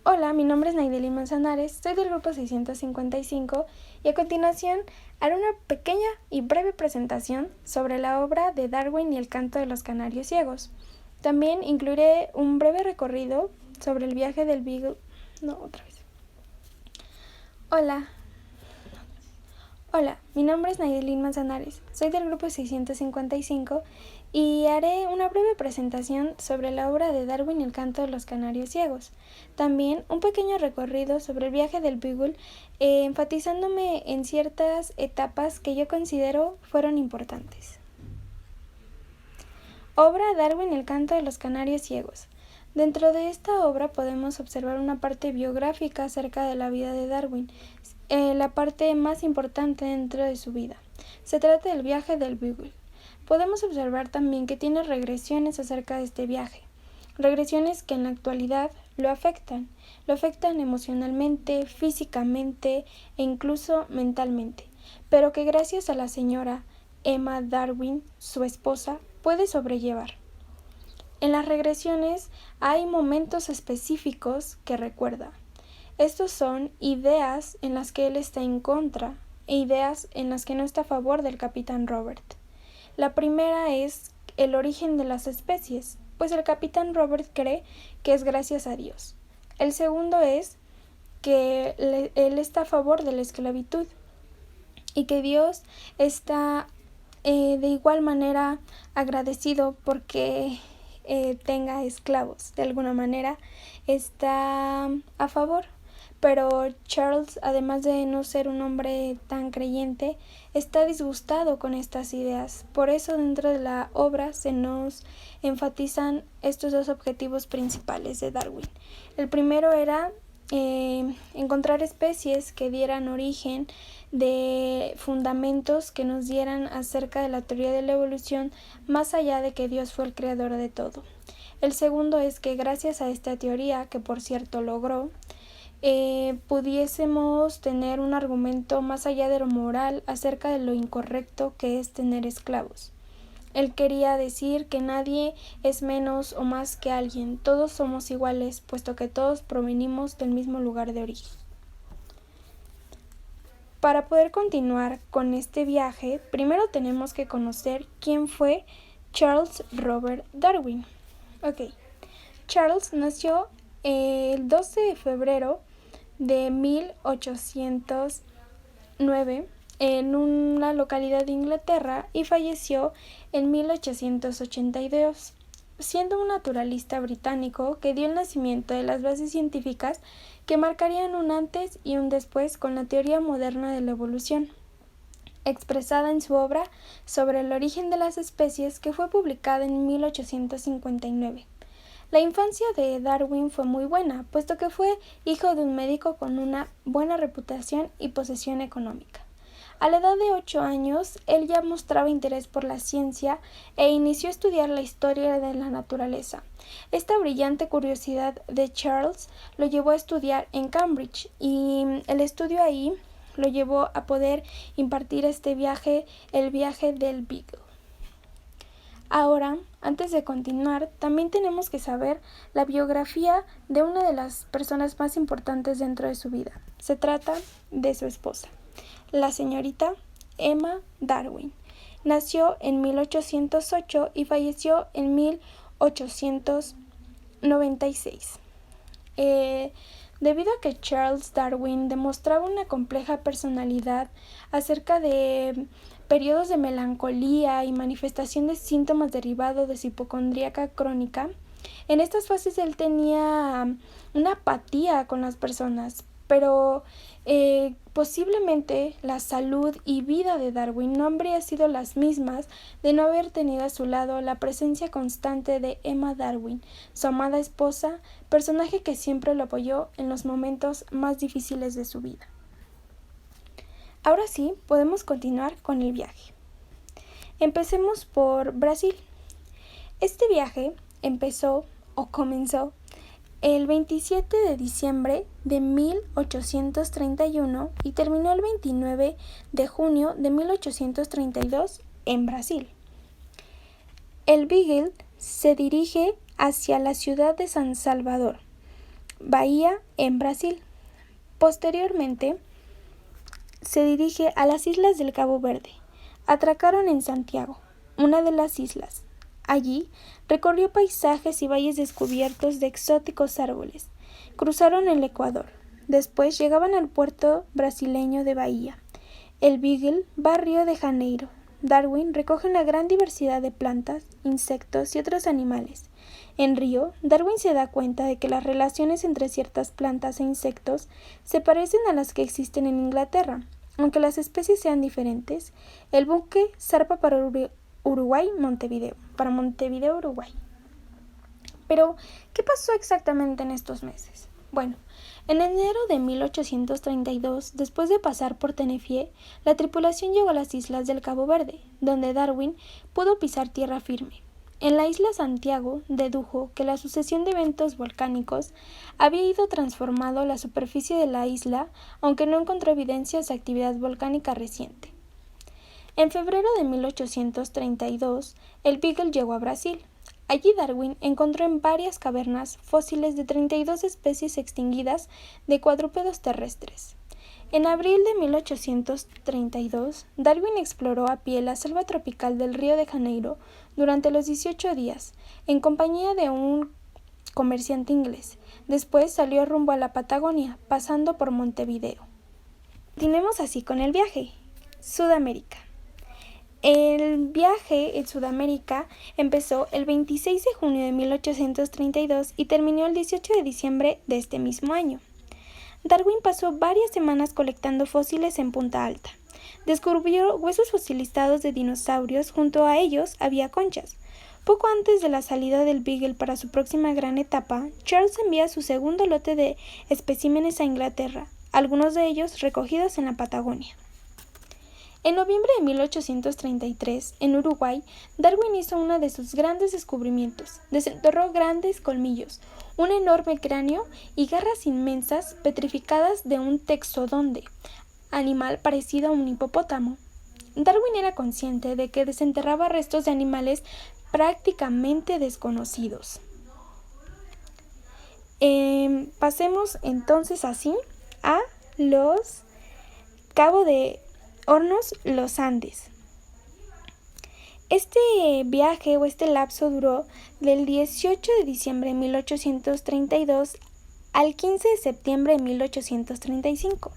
Hola, mi nombre es Naidelin Manzanares, soy del grupo 655 y a continuación haré una pequeña y breve presentación sobre la obra de Darwin y el canto de los canarios ciegos. También incluiré un breve recorrido sobre el viaje del Beagle. Hola, Hola, mi nombre es Naidelin Manzanares, soy del grupo 655 y haré una breve presentación sobre la obra de Darwin y el canto de los canarios ciegos. También un pequeño recorrido sobre el viaje del Beagle, enfatizándome en ciertas etapas que yo considero fueron importantes. Obra Darwin y el canto de los canarios ciegos. Dentro de esta obra podemos observar una parte biográfica acerca de la vida de Darwin, la parte más importante dentro de su vida. Se trata del viaje del Beagle. Podemos observar también que tiene regresiones acerca de este viaje, regresiones que en la actualidad lo afectan emocionalmente, físicamente e incluso mentalmente, pero que gracias a la señora Emma Darwin, su esposa, puede sobrellevar. En las regresiones hay momentos específicos que recuerda. Estos son ideas en las que él está en contra e ideas en las que no está a favor del capitán Robert. La primera es el origen de las especies, pues el capitán Robert cree que es gracias a Dios. El segundo es que él está a favor de la esclavitud y que Dios está de igual manera agradecido porque tenga esclavos. De alguna manera está a favor. Pero Charles, además de no ser un hombre tan creyente, está disgustado con estas ideas. Por eso dentro de la obra se nos enfatizan estos dos objetivos principales de Darwin. El primero era encontrar especies que dieran origen de fundamentos que nos dieran acerca de la teoría de la evolución, más allá de que Dios fue el creador de todo. El segundo es que gracias a esta teoría, que por cierto logró, pudiésemos tener un argumento más allá de lo moral acerca de lo incorrecto que es tener esclavos. Él quería decir que nadie es menos o más que alguien, todos somos iguales, puesto que todos provenimos del mismo lugar de origen. Para poder continuar con este viaje, primero tenemos que conocer quién fue Charles Robert Darwin. Charles nació el 12 de febrero de 1809 en una localidad de Inglaterra y falleció en 1882, siendo un naturalista británico que dio el nacimiento de las bases científicas que marcarían un antes y un después con la teoría moderna de la evolución, expresada en su obra sobre el origen de las especies, que fue publicada en 1859. La infancia de Darwin fue muy buena, puesto que fue hijo de un médico con una buena reputación y posesión económica. A la edad de 8 años, él ya mostraba interés por la ciencia e inició a estudiar la historia de la naturaleza. Esta brillante curiosidad de Charles lo llevó a estudiar en Cambridge y el estudio ahí lo llevó a poder impartir el viaje del Beagle. Ahora, antes de continuar, también tenemos que saber la biografía de una de las personas más importantes dentro de su vida. Se trata de su esposa, la señorita Emma Darwin. Nació en 1808 y falleció en 1896. Debido a que Charles Darwin demostraba una compleja personalidad acerca de periodos de melancolía y manifestación de síntomas derivados de su hipocondríaca crónica, en estas fases él tenía una apatía con las personas, pero posiblemente la salud y vida de Darwin no habría sido las mismas de no haber tenido a su lado la presencia constante de Emma Darwin, su amada esposa, personaje que siempre lo apoyó en los momentos más difíciles de su vida. Ahora sí, podemos continuar con el viaje. Empecemos por Brasil. Este viaje comenzó el 27 de diciembre de 1831 y terminó el 29 de junio de 1832 en Brasil. El Beagle se dirige hacia la ciudad de San Salvador, Bahía en Brasil. Posteriormente, se dirige a las islas del Cabo Verde. Atracaron en Santiago, una de las islas. Allí recorrió paisajes y valles descubiertos de exóticos árboles. Cruzaron el Ecuador. Después llegaban al puerto brasileño de Bahía. El Beagle va a Río de Janeiro. Darwin recoge una gran diversidad de plantas, insectos y otros animales. En Río, Darwin se da cuenta de que las relaciones entre ciertas plantas e insectos se parecen a las que existen en Inglaterra. Aunque las especies sean diferentes, el buque zarpa para Montevideo, Uruguay. Pero, ¿qué pasó exactamente en estos meses? Bueno, en enero de 1832, después de pasar por Tenerife, la tripulación llegó a las islas del Cabo Verde, donde Darwin pudo pisar tierra firme. En la isla Santiago dedujo que la sucesión de eventos volcánicos había ido transformando la superficie de la isla, aunque no encontró evidencias de actividad volcánica reciente. En febrero de 1832, el Beagle llegó a Brasil. Allí Darwin encontró en varias cavernas fósiles de 32 especies extinguidas de cuadrúpedos terrestres. En abril de 1832, Darwin exploró a pie la selva tropical del Río de Janeiro durante los 18 días, en compañía de un comerciante inglés. Después salió rumbo a la Patagonia, pasando por Montevideo. Continuemos así con el viaje. Sudamérica. El viaje en Sudamérica empezó el 26 de junio de 1832 y terminó el 18 de diciembre de este mismo año. Darwin pasó varias semanas colectando fósiles en Punta Alta. Descubrió huesos fosilizados de dinosaurios, junto a ellos había conchas. Poco antes de la salida del Beagle para su próxima gran etapa, Charles envía su segundo lote de especímenes a Inglaterra, algunos de ellos recogidos en la Patagonia. En noviembre de 1833, en Uruguay, Darwin hizo uno de sus grandes descubrimientos. Desenterró grandes colmillos, un enorme cráneo y garras inmensas petrificadas de un texodonte, animal parecido a un hipopótamo. Darwin era consciente de que desenterraba restos de animales prácticamente desconocidos. Pasemos entonces así a los Cabo de Hornos, los Andes. Este viaje o este lapso duró del 18 de diciembre de 1832 al 15 de septiembre de 1835.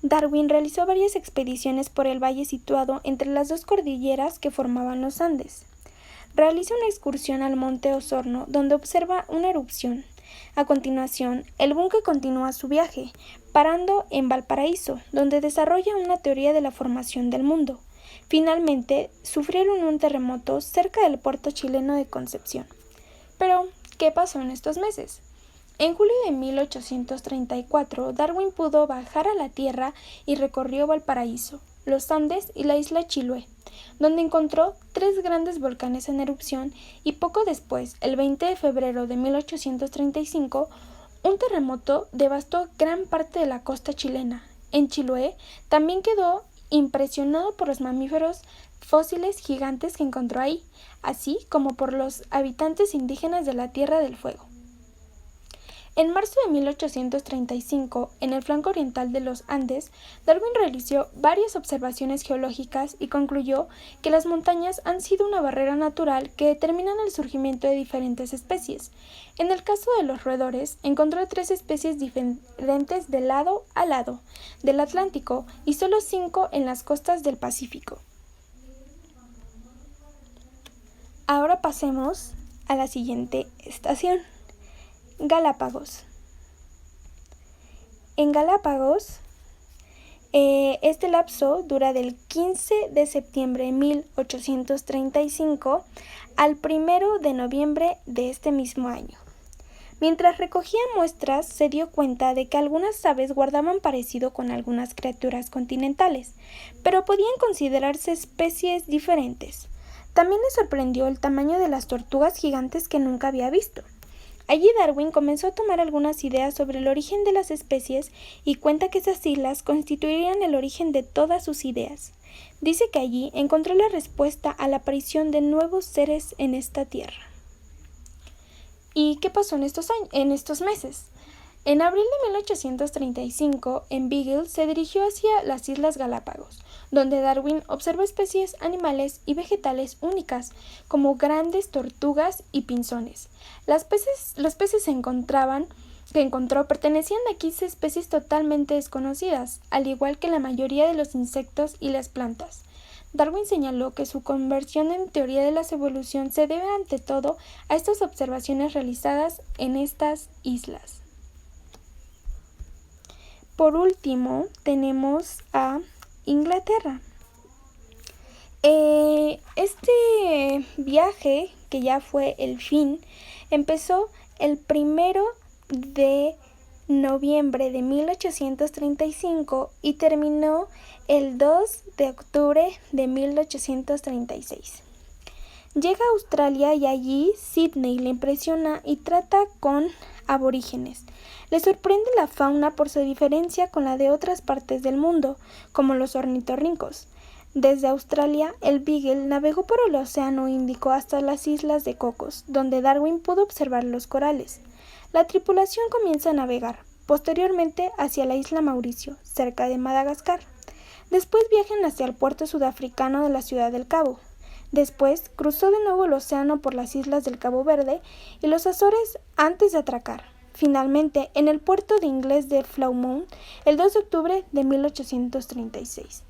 Darwin realizó varias expediciones por el valle situado entre las dos cordilleras que formaban los Andes. Realiza una excursión al monte Osorno, donde observa una erupción. A continuación, el buque continúa su viaje, parando en Valparaíso, donde desarrolla una teoría de la formación del mundo. Finalmente, sufrieron un terremoto cerca del puerto chileno de Concepción. Pero, ¿qué pasó en estos meses? En julio de 1834, Darwin pudo bajar a la Tierra y recorrió Valparaíso, los Andes y la isla Chiloé, donde encontró 3 grandes volcanes en erupción y poco después, el 20 de febrero de 1835, un terremoto devastó gran parte de la costa chilena. En Chiloé también quedó impresionado por los mamíferos fósiles gigantes que encontró ahí, así como por los habitantes indígenas de la Tierra del Fuego. En marzo de 1835, en el flanco oriental de los Andes, Darwin realizó varias observaciones geológicas y concluyó que las montañas han sido una barrera natural que determinan el surgimiento de diferentes especies. En el caso de los roedores, encontró 3 especies diferentes de lado a lado del Atlántico y solo 5 en las costas del Pacífico. Ahora pasemos a la siguiente estación. Galápagos. En Galápagos, este lapso dura del 15 de septiembre de 1835 al 1 de noviembre de este mismo año. Mientras recogía muestras, se dio cuenta de que algunas aves guardaban parecido con algunas criaturas continentales, pero podían considerarse especies diferentes. También le sorprendió el tamaño de las tortugas gigantes que nunca había visto. Allí Darwin comenzó a tomar algunas ideas sobre el origen de las especies y cuenta que esas islas constituirían el origen de todas sus ideas. Dice que allí encontró la respuesta a la aparición de nuevos seres en esta tierra. ¿Y qué pasó en estos meses? En abril de 1835, en Beagle se dirigió hacia las Islas Galápagos, donde Darwin observó especies animales y vegetales únicas, como grandes tortugas y pinzones. Los peces que encontró pertenecían a 15 especies totalmente desconocidas, al igual que la mayoría de los insectos y las plantas. Darwin señaló que su conversión en teoría de la evolución se debe ante todo a estas observaciones realizadas en estas islas. Por último, tenemos a Inglaterra. Este viaje, que ya fue el fin, empezó el 1 de noviembre de 1835 y terminó el 2 de octubre de 1836. Llega a Australia y allí Sydney le impresiona y trata con aborígenes. Le sorprende la fauna por su diferencia con la de otras partes del mundo, como los ornitorrincos. Desde Australia, el Beagle navegó por el Océano Índico hasta las Islas de Cocos, donde Darwin pudo observar los corales. La tripulación comienza a navegar, posteriormente hacia la isla Mauricio, cerca de Madagascar. Después viajan hacia el puerto sudafricano de la Ciudad del Cabo. Después cruzó de nuevo el océano por las islas del Cabo Verde y los Azores antes de atracar. Finalmente, en el puerto de inglés de Plymouth, el 2 de octubre de 1836.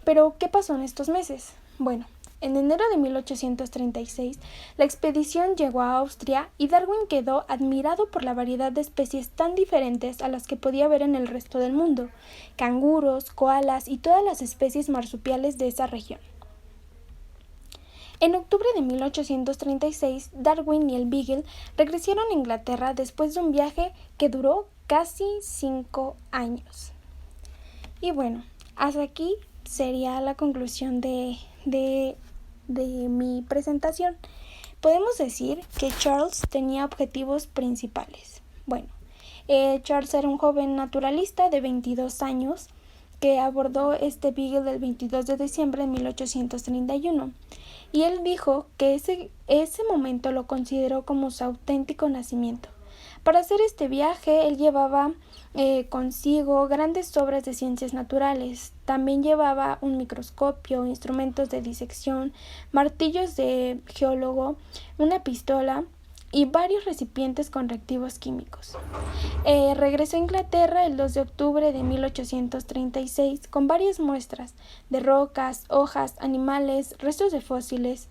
Pero, ¿qué pasó en estos meses? Bueno, en enero de 1836, la expedición llegó a Austria y Darwin quedó admirado por la variedad de especies tan diferentes a las que podía ver en el resto del mundo: canguros, koalas y todas las especies marsupiales de esa región. En octubre de 1836, Darwin y el Beagle regresaron a Inglaterra después de un viaje que duró casi 5 años. Y bueno, hasta aquí sería la conclusión de mi presentación. Podemos decir que Charles tenía objetivos principales. Bueno, Charles era un joven naturalista de 22 años que abordó este Beagle el 22 de diciembre de 1831. Y él dijo que ese momento lo consideró como su auténtico nacimiento. Para hacer este viaje, él llevaba consigo grandes obras de ciencias naturales. También llevaba un microscopio, instrumentos de disección, martillos de geólogo, una pistola y varios recipientes con reactivos químicos. Regresó a Inglaterra el 2 de octubre de 1836 con varias muestras de rocas, hojas, animales, restos de fósiles,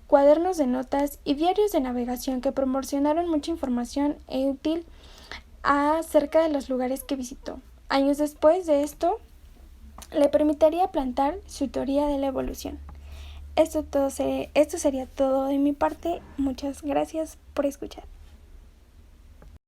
cuadernos de notas y diarios de navegación que proporcionaron mucha información útil acerca de los lugares que visitó. Años después de esto, le permitiría plantear su teoría de la evolución. Esto sería todo de mi parte. Muchas gracias por escuchar.